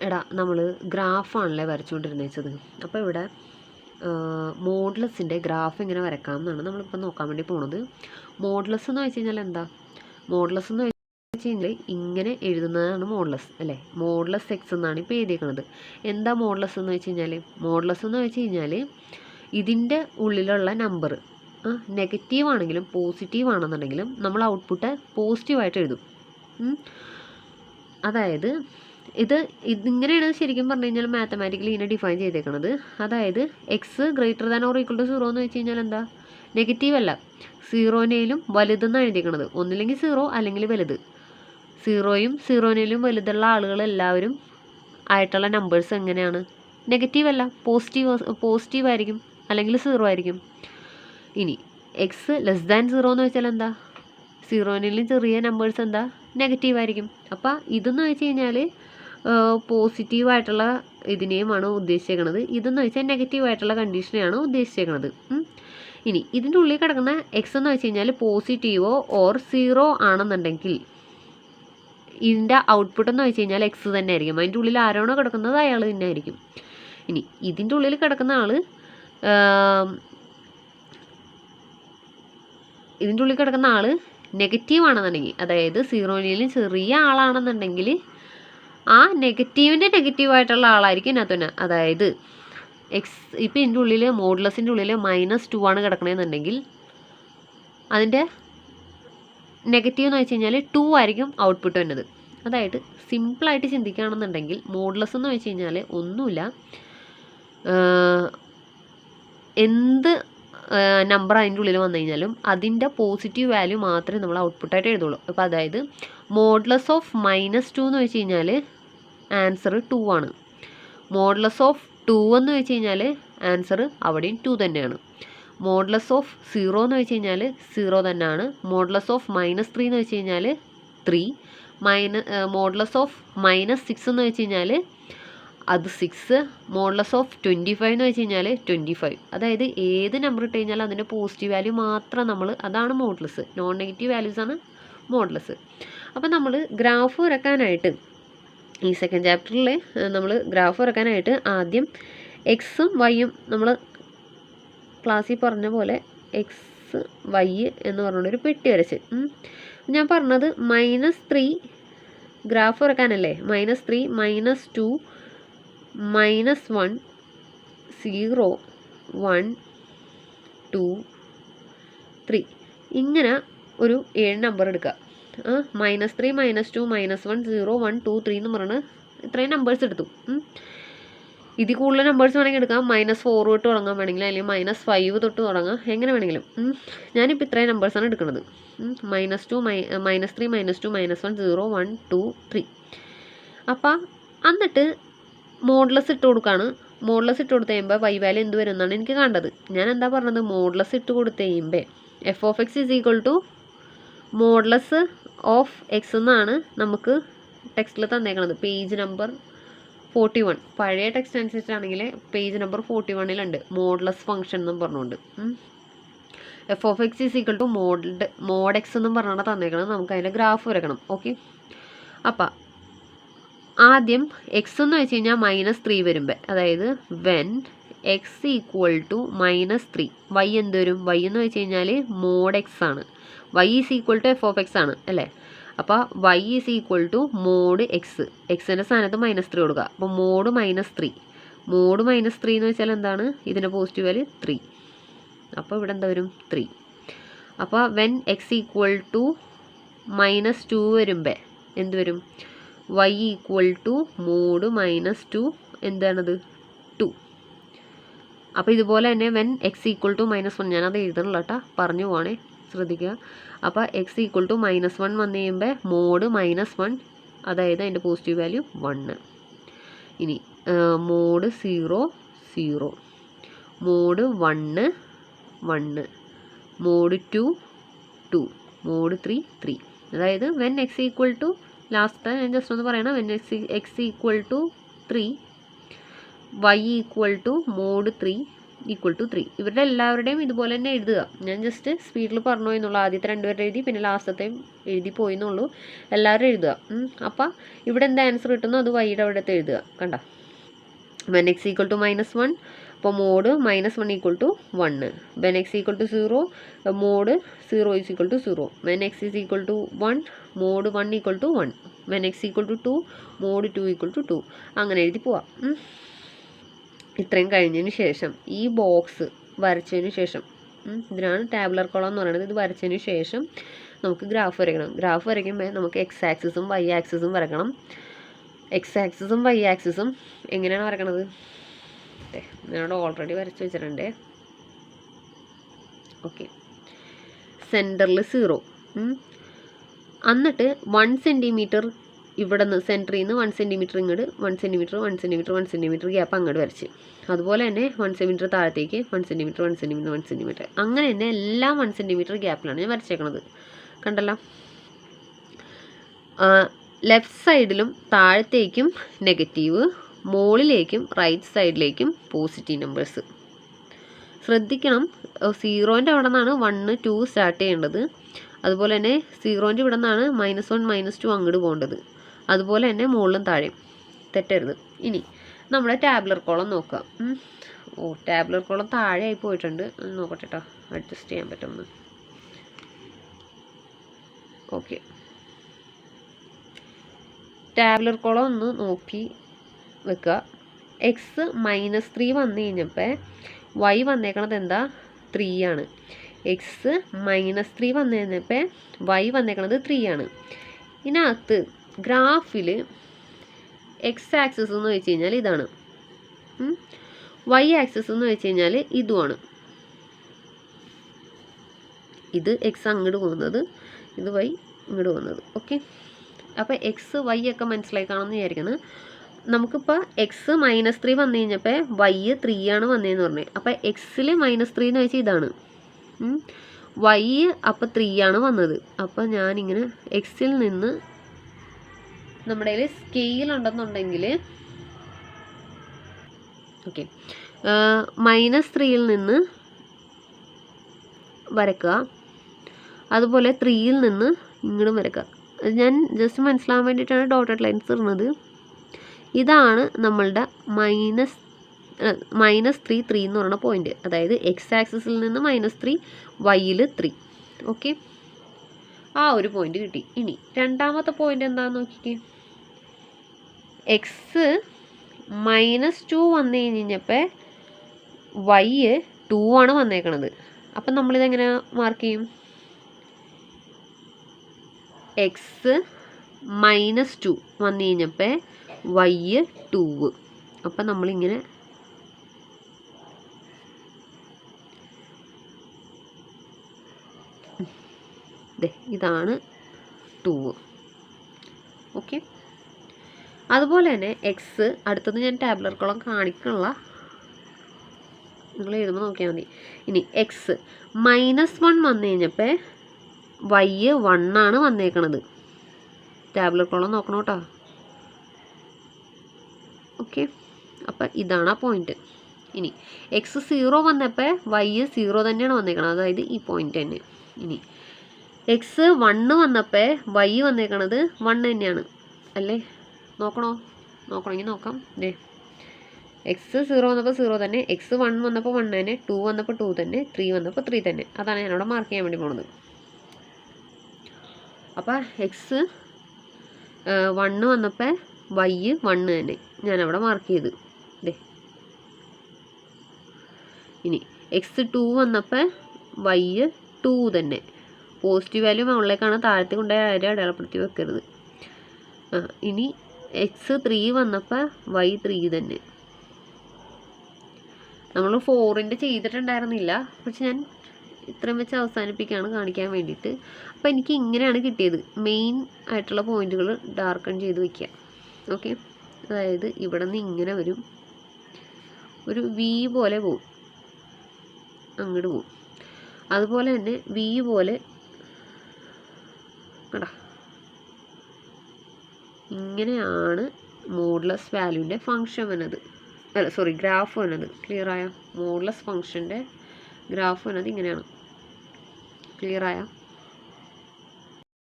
എടാ നമ്മൾ ഗ്രാഫാണല്ലേ വരച്ചുകൊണ്ടിരുന്നത് വെച്ചത്. അപ്പോൾ ഇവിടെ മോഡുലസിൻ്റെ ഗ്രാഫ് എങ്ങനെ വരക്കാം എന്നാണ് നമ്മളിപ്പോൾ നോക്കാൻ വേണ്ടി പോണത്. മോഡുലസ് എന്ന് വെച്ച് കഴിഞ്ഞാൽ എന്താ? മോഡുലസ് എന്ന് വെച്ച് കഴിഞ്ഞാൽ ഇങ്ങനെ എഴുതുന്നതാണ് മോഡുലസ് അല്ലേ. മോഡുലസ് എക്സ് എന്നാണ് ഇപ്പോൾ എഴുതിയിരിക്കുന്നത്. എന്താ മോഡുലസ് എന്ന് വെച്ച് കഴിഞ്ഞാൽ? മോഡുലസ് എന്ന് വെച്ച് കഴിഞ്ഞാൽ ഇതിൻ്റെ ഉള്ളിലുള്ള നമ്പർ നെഗറ്റീവ് ആണെങ്കിലും പോസിറ്റീവ് ആണെന്നുണ്ടെങ്കിലും നമ്മൾ ഔട്ട്പുട്ട് പോസിറ്റീവായിട്ട് എഴുതും. അതായത് ഇതിങ്ങനെയാണ് ശരിക്കും പറഞ്ഞു കഴിഞ്ഞാൽ മാത്തമാറ്റിക്കലി ഇങ്ങനെ ഡിഫൈൻ ചെയ്തേക്കുന്നത്. അതായത് x greater than or equal to 0 എന്ന് വെച്ച് കഴിഞ്ഞാൽ എന്താ? നെഗറ്റീവ് അല്ല, 0-നേലും വലുതെന്നാണ് എഴുതിയേക്കുന്നത്. ഒന്നില്ലെങ്കിൽ 0 അല്ലെങ്കിൽ വലുത്. 0യും 0-നേലും വലുതുള്ള ആളുകളെല്ലാവരും ആയിട്ടുള്ള നമ്പേഴ്സ് എങ്ങനെയാണ്? നെഗറ്റീവ് അല്ല, പോസിറ്റീവ് ആയിരിക്കും, അല്ലെങ്കിൽ 0 ആയിരിക്കും. ഇനി എക്സ് ലെസ് ദാൻ 0 എന്ന് വെച്ചാൽ എന്താ? 0-നേലും ചെറിയ നമ്പേഴ്സ് എന്താ? നെഗറ്റീവ് ആയിരിക്കും. അപ്പോൾ ഇതെന്ന് വെച്ച് കഴിഞ്ഞാൽ പോസിറ്റീവായിട്ടുള്ള ഇതിനെയുമാണ് ഉദ്ദേശിച്ചേക്കുന്നത്. ഇതെന്ന് വെച്ചാൽ നെഗറ്റീവായിട്ടുള്ള കണ്ടീഷനെയാണ് ഉദ്ദേശിച്ചേക്കുന്നത്. ഇനി ഇതിൻ്റെ ഉള്ളിൽ കിടക്കുന്ന എക്സ് എന്ന് വെച്ച് കഴിഞ്ഞാൽ പോസിറ്റീവോ ഓർ 0 ആണെന്നുണ്ടെങ്കിൽ ഇതിൻ്റെ ഔട്ട്പുട്ട് എന്ന് വെച്ച് കഴിഞ്ഞാൽ എക്സ് തന്നെ ആയിരിക്കും. അതിൻ്റെ ഉള്ളിൽ ആരാണോ കിടക്കുന്നത് അയാൾ തന്നെ ആയിരിക്കും. ഇനി ഇതിൻ്റെ ഉള്ളിൽ കിടക്കുന്ന ആൾ നെഗറ്റീവ് ആണെന്നുണ്ടെങ്കിൽ, അതായത് 0-നേലും ചെറിയ ആളാണെന്നുണ്ടെങ്കിൽ ആ നെഗറ്റീവായിട്ടുള്ള ആളായിരിക്കും ഇതിനകത്ത്. അതായത് എക്സ് ഇപ്പോൾ ഇതിൻ്റെ ഉള്ളിൽ മോഡുലസിൻ്റെ ഉള്ളിൽ -2 ആണ് കിടക്കണമെന്നുണ്ടെങ്കിൽ അതിൻ്റെ നെഗറ്റീവ് എന്ന് വെച്ച് കഴിഞ്ഞാൽ 2 ആയിരിക്കും ഔട്ട്പുട്ട് വരുന്നത്. അതായത് സിമ്പിളായിട്ട് ചിന്തിക്കുകയാണെന്നുണ്ടെങ്കിൽ മോഡുലസ് എന്ന് വെച്ച് കഴിഞ്ഞാൽ ഒന്നുമില്ല, എന്ത് നമ്പർ അതിൻ്റെ ഉള്ളിൽ വന്നു കഴിഞ്ഞാലും അതിൻ്റെ പോസിറ്റീവ് വാല്യൂ മാത്രമേ നമ്മൾ ഔട്ട്പുട്ടായിട്ട് എഴുതുള്ളൂ. അപ്പോൾ അതായത് മോഡുലസ് ഓഫ് -2 എന്ന് വെച്ച് കഴിഞ്ഞാൽ ആൻസർ 2 ആണ്. മോഡുലസ് ഓഫ് 2 എന്ന് വെച്ച് കഴിഞ്ഞാൽ ആൻസർ അവിടെയും 2 തന്നെയാണ്. മോഡുലസ് ഓഫ് 0 എന്ന് വെച്ച് കഴിഞ്ഞാൽ 0 തന്നെയാണ്. മോഡുലസ് ഓഫ് -3 എന്ന് വെച്ച് കഴിഞ്ഞാൽ 3. മോഡുലസ് ഓഫ് -6 എന്ന് വെച്ച് കഴിഞ്ഞാൽ അത് 6. മോഡുലസ് ഓഫ് 25 എന്ന് വെച്ച് കഴിഞ്ഞാൽ 25. അതായത് ഏത് നമ്പർ ഇട്ട് കഴിഞ്ഞാലും അതിൻ്റെ പോസിറ്റീവ് വാല്യൂ മാത്രം അതാണ് മോഡുലസ്. നോൺ നെഗറ്റീവ് വാല്യൂസാണ് മോഡുലസ്. അപ്പോൾ നമ്മൾ ഗ്രാഫ് വരക്കാനായിട്ട് ഈ സെക്കൻഡ് ചാപ്റ്ററിൽ നമ്മൾ ഗ്രാഫ് വരക്കാനായിട്ട് ആദ്യം എക്സും വൈയും നമ്മൾ ക്ലാസ്സിൽ പറഞ്ഞ പോലെ എക്സ് വൈ എന്ന് പറഞ്ഞൊരു പെട്ടി വരച്ച് ഞാൻ പറഞ്ഞത് -3 ഗ്രാഫ് വരക്കാനല്ലേ. -3 -2 -1 0 1 2 3 ഇങ്ങനെ ഒരു 7 നമ്പർ എടുക്കുക. -3 -2 -1 0 1 2 3 എന്ന് പറഞ്ഞ് ഇത്രയും നമ്പേഴ്സ് എടുത്തു. ഇതിൽ കൂടുതൽ നമ്പേഴ്സ് വേണമെങ്കിൽ എടുക്കാം. -4 തൊട്ട് തുടങ്ങാൻ വേണമെങ്കിൽ, അല്ലെങ്കിൽ -5 തൊട്ട് തുടങ്ങാം, എങ്ങനെ വേണമെങ്കിലും. ഞാനിപ്പോൾ ഇത്രയും നമ്പേഴ്സാണ് എടുക്കുന്നത്. -3 -2 -1 0 1 2 3. അപ്പം എന്നിട്ട് മോഡുലസ് ഇട്ട് കൊടുക്കുകയാണ്. മോഡുലസ് ഇട്ട് കൊടുത്ത് കഴിയുമ്പോൾ വൈ വാല്യൂ എന്ത് വരും എന്നാണ് എനിക്ക് കണ്ടത്. ഞാൻ എന്താ പറഞ്ഞത്? മോഡുലസ് ഇട്ട് കൊടുത്ത് കഴിയുമ്പോൾ f(x) = മോഡുലസ് ഓഫ് എക്സ് എന്നാണ് നമുക്ക് ടെക്സ്റ്റിൽ തന്നേക്കുന്നത്. Page number 41. പഴയ ടെക്സ്റ്റ് അനുസരിച്ചാണെങ്കിൽ പേജ് നമ്പർ 41-ലുണ്ട് മോഡുലസ് ഫംഗ്ഷൻ എന്നും പറഞ്ഞുകൊണ്ട്. f(x) = mod x എന്നും പറഞ്ഞാണ് തന്നേക്കുന്നത്. നമുക്ക് അതിൻ്റെ ഗ്രാഫ് വരക്കണം. ഓക്കെ, അപ്പം ആദ്യം എക്സ് എന്ന് വെച്ച് കഴിഞ്ഞാൽ -3 വരുമ്പോൾ, അതായത് വെൻ x = -3, വൈ എന്ത് വരും? വൈ എന്ന് വെച്ച് കഴിഞ്ഞാൽ mod x ആണ്. y = f(x) ആണ് അല്ലേ. അപ്പോൾ y = mod x. എക്സിൻ്റെ സ്ഥാനത്ത് -3 കൊടുക്കുക. അപ്പോൾ mod -3 എന്ന് വെച്ചാൽ എന്താണ്? ഇതിൻ്റെ പോസിറ്റീവ് വാല്യൂ 3. അപ്പോൾ ഇവിടെ എന്താ വരും? 3. അപ്പോൾ വെൻ x = -2 വരുമ്പോൾ എന്ത് വരും? y = mod -2 എന്താണത്? 2. അപ്പോൾ ഇതുപോലെ തന്നെ വെൻ x = -1, ഞാനത് എഴുതണല്ലോ കേട്ടോ, പറഞ്ഞു പോവാണേ, ശ്രദ്ധിക്കുക. അപ്പോൾ x = -1 വന്നു കഴിയുമ്പോൾ mod -1, അതായത് അതിൻ്റെ പോസിറ്റീവ് വാല്യൂ 1. ഇനി mod 0 0, mod 1 1, mod 2 2, mod 3 3. അതായത് വെൻ x = ലാസ്റ്റ് ഞാൻ ജസ്റ്റ് ഒന്ന് പറയണം. When x = 3, y = mod 3 equal to 3. ഇവരുടെ എല്ലാവരുടെയും ഇതുപോലെ തന്നെ എഴുതുക. ഞാൻ ജസ്റ്റ് സ്പീഡിൽ പറഞ്ഞു എന്നുള്ളൂ. ആദ്യത്തെ 2 പേരുടെ എഴുതി, പിന്നെ ലാസ്റ്റത്തെയും എഴുതി പോയി എന്നുള്ളൂ. എല്ലാവരും എഴുതുക. അപ്പം ഇവിടെ എന്താ ആൻസർ കിട്ടുന്നു അത് വൈയുടെ അവിടുത്തെ എഴുതുക. കണ്ട, when x ഈക്വൽ ടു -1, അപ്പോൾ mod -1 equal to 1. when x equal to 0, mod 0 is equal to 0. when x is equal to 1, mod 1 equal to 1. when x equal to 2, mod 2 equal to 2. അങ്ങനെ എഴുതി പോവാം. ഇത്രയും കഴിഞ്ഞതിന് ശേഷം ഈ ബോക്സ് വരച്ചതിന് ശേഷം, ഇതിനാണ് ടാബുലർ കോളം എന്ന് പറയുന്നത്. ഇത് വരച്ചതിന് ശേഷം നമുക്ക് ഗ്രാഫ് വരയ്ക്കണം. ഗ്രാഫ് വരയ്ക്കുമ്പോൾ നമുക്ക് എക്സ് ആക്സിസും വൈ ആക്സിസും വരക്കണം. എക്സ് ആക്സിസും വൈ ആക്സിസും എങ്ങനെയാണ് വരക്കണത്? ഞാനവിടെ ഓൾറെഡി വരച്ച് വെച്ചിട്ടുണ്ട്. ഓക്കെ, സെൻറ്ററിൽ 0, എന്നിട്ട് 1 സെൻറ്റിമീറ്റർ ഇവിടെ നിന്ന് സെൻറ്ററിൽ നിന്ന് 1 സെൻറ്റിമീറ്റർ ഇങ്ങോട്ട് 1 സെൻറ്റിമീറ്റർ 1 സെൻറ്റിമീറ്റർ 1 സെൻറ്റിമീറ്റർ ഗ്യാപ്പ് അങ്ങോട്ട് വരച്ച്, അതുപോലെ തന്നെ 1 സെൻറ്റിമീറ്റർ താഴത്തേക്ക് 1 സെൻറ്റിമീറ്റർ 1 സെൻറ്റിമീറ്റർ 1 സെൻറ്റിമീറ്റർ, അങ്ങനെ തന്നെ എല്ലാം 1 സെൻറ്റിമീറ്റർ ഗ്യാപ്പിലാണ് ഞാൻ വരച്ചേക്കണത്. കണ്ടല്ലോ, ലെഫ്റ്റ് സൈഡിലും താഴത്തേക്കും നെഗറ്റീവ്, മുകളിലേക്കും റൈറ്റ് സൈഡിലേക്കും പോസിറ്റീവ് നമ്പേഴ്സ്. ശ്രദ്ധിക്കണം, 0ൻ്റെ അവിടെ നിന്നാണ് 1 2 സ്റ്റാർട്ട് ചെയ്യേണ്ടത്. അതുപോലെ തന്നെ 0ൻ്റെ ഇവിടെ നിന്നാണ് -1 -2 അങ്ങോട്ട് പോകേണ്ടത്. അതുപോലെ തന്നെ മുകളിലും താഴെയും, തെറ്റരുത്. ഇനി നമ്മുടെ ടാബുലർ കോളം നോക്കുക. ടാബുലർ കോളം താഴെയായി പോയിട്ടുണ്ട്. നോക്കട്ടെ കേട്ടോ, അഡ്ജസ്റ്റ് ചെയ്യാൻ പറ്റുമെന്ന്. ഓക്കെ, ടാബുലർ കോളം ഒന്ന് നോക്കി വെക്കുക. എക്സ് -3 വന്നു കഴിഞ്ഞപ്പോൾ വൈ വന്നേക്കണത് എന്താ? 3 ആണ്. എക്സ് -3 വന്നു കഴിഞ്ഞപ്പോൾ വൈ വന്നേക്കണത് 3 ആണ്. ഇതിനകത്ത് ഗ്രാഫിൽ എക്സ് ആക്സിസ് എന്ന് വെച്ച് കഴിഞ്ഞാൽ ഇതാണ്, വൈ ആക്സിസ് എന്ന് വെച്ച് കഴിഞ്ഞാൽ ഇതുമാണ്. ഇത് എക്സ് അങ്ങോട്ട് പോകുന്നത്, ഇത് വൈ ഇങ്ങോട്ട് പോകുന്നത്. ഓക്കെ, അപ്പോൾ എക്സ് വൈ ഒക്കെ മനസ്സിലായി കാണുമെന്ന് വിചാരിക്കുന്നത്. നമുക്കിപ്പോൾ എക്സ് -3 വന്നു കഴിഞ്ഞപ്പോൾ വൈ 3 ആണ് വന്നതെന്ന് പറഞ്ഞത്. അപ്പോൾ എക്സിൽ -3 എന്ന് വെച്ചാൽ ഇതാണ്, വൈ അപ്പോൾ 3 ആണ് വന്നത്. അപ്പോൾ ഞാനിങ്ങനെ എക്സിൽ നിന്ന് നമ്മുടെ കയ്യിൽ സ്കെയിൽ ഉണ്ടെന്നുണ്ടെങ്കിൽ ഓക്കെ, -3യിൽ നിന്ന് വരക്കുക, അതുപോലെ 3യിൽ നിന്ന് ഇങ്ങോട്ടും വരക്കുക. ഞാൻ ജസ്റ്റ് മനസ്സിലാകാൻ വേണ്ടിയിട്ടാണ് ഡോട്ടഡ് ലൈൻസ് ഇടുന്നത്. ഇതാണ് നമ്മളുടെ -3 എന്ന് പറയുന്ന പോയിന്റ്. അതായത് എക്സ് ആക്സിസിൽ നിന്ന് -3, വൈയിൽ 3. ഓക്കെ, ആ ഒരു പോയിന്റ് കിട്ടി. ഇനി രണ്ടാമത്തെ പോയിന്റ് എന്താണെന്ന് നോക്കിക്കേ. എക്സ് -2 വന്നു കഴിഞ്ഞപ്പോൾ വൈ 2 ആണ് വന്നേക്കണത്. അപ്പം നമ്മളിതെങ്ങനെ മാർക്ക് ചെയ്യും? എക്സ് -2 വന്നു കഴിഞ്ഞപ്പോൾ വൈ 2. അപ്പം നമ്മളിങ്ങനെ ഇതാണ് 2. ഓക്കെ, അതുപോലെ തന്നെ എക്സ് അടുത്തത് ഞാൻ ടാബുലർ കോളം കാണിക്കണില്ല, നിങ്ങൾ എഴുതുമ്പോൾ നോക്കിയാൽ മതി. ഇനി എക്സ് -1 വന്നു കഴിഞ്ഞപ്പോൾ വൈ 1 ആണ് വന്നേക്കണത്. ടാബുലർ കോളം നോക്കണം കേട്ടോ. ഓക്കെ, അപ്പം ഇതാണ് ആ പോയിന്റ്. ഇനി എക്സ് 0 വന്നപ്പോൾ വൈ 0 തന്നെയാണ് വന്നേക്കണത്, അതായത് ഈ പോയിന്റ് തന്നെ. ഇനി എക്സ് 1 വന്നപ്പോൾ വൈ വന്നേക്കണത് 1 തന്നെയാണ് അല്ലേ? നോക്കണമെങ്കിൽ നോക്കാം. എക്സ് 0 വന്നപ്പോൾ 0 തന്നെ, എക്സ് 1 വന്നപ്പോൾ 1 തന്നെ, 2 വന്നപ്പോൾ 2 തന്നെ, 3 വന്നപ്പോൾ 3 തന്നെ. അതാണ് ഞാനവിടെ മാർക്ക് ചെയ്യാൻ വേണ്ടി പോണത്. അപ്പോൾ എക്സ് 1 വന്നപ്പോൾ വൈ 1 തന്നെ ഞാനവിടെ മാർക്ക് ചെയ്ത്. ഇനി എക്സ് 2 വന്നപ്പോൾ വൈ 2 തന്നെ. പോസിറ്റീവ് വാല്യൂ മുകളിലേക്കാണ്, താഴത്തെ കൊണ്ടുപോയി ആരും അടയാളപ്പെടുത്തി വെക്കരുത്. ഇനി എക്സ് 3 വന്നപ്പോൾ വൈ 3 തന്നെ. നമ്മൾ 4ൻ്റെ ചെയ്തിട്ടുണ്ടായിരുന്നില്ല, പക്ഷെ ഞാൻ ഇത്രയും വെച്ച് അവസാനിപ്പിക്കുകയാണ് കാണിക്കാൻ വേണ്ടിയിട്ട്. അപ്പോൾ എനിക്ക് ഇങ്ങനെയാണ് കിട്ടിയത്. മെയിൻ ആയിട്ടുള്ള പോയിന്റുകൾ ഡാർക്കൺ ചെയ്ത് വയ്ക്കുക. ഓക്കെ, അതായത് ഇവിടെ നിന്ന് ഇങ്ങനെ വരും, ഒരു വി പോലെ പോവും, അങ്ങോട്ട് പോവും. അതുപോലെ തന്നെ വി പോലെ കടാ, ഇങ്ങനെയാണ് മോഡുലസ് വാല്യൂവിൻ്റെ ഫങ്ഷൻ വന്നത്. അല്ല സോറി ഗ്രാഫ് വരുന്നത് ക്ലിയറായ മോഡുലസ് ഫംഗ്ഷൻ്റെ ഗ്രാഫ് വരുന്നത് ഇങ്ങനെയാണ്. ക്ലിയറായ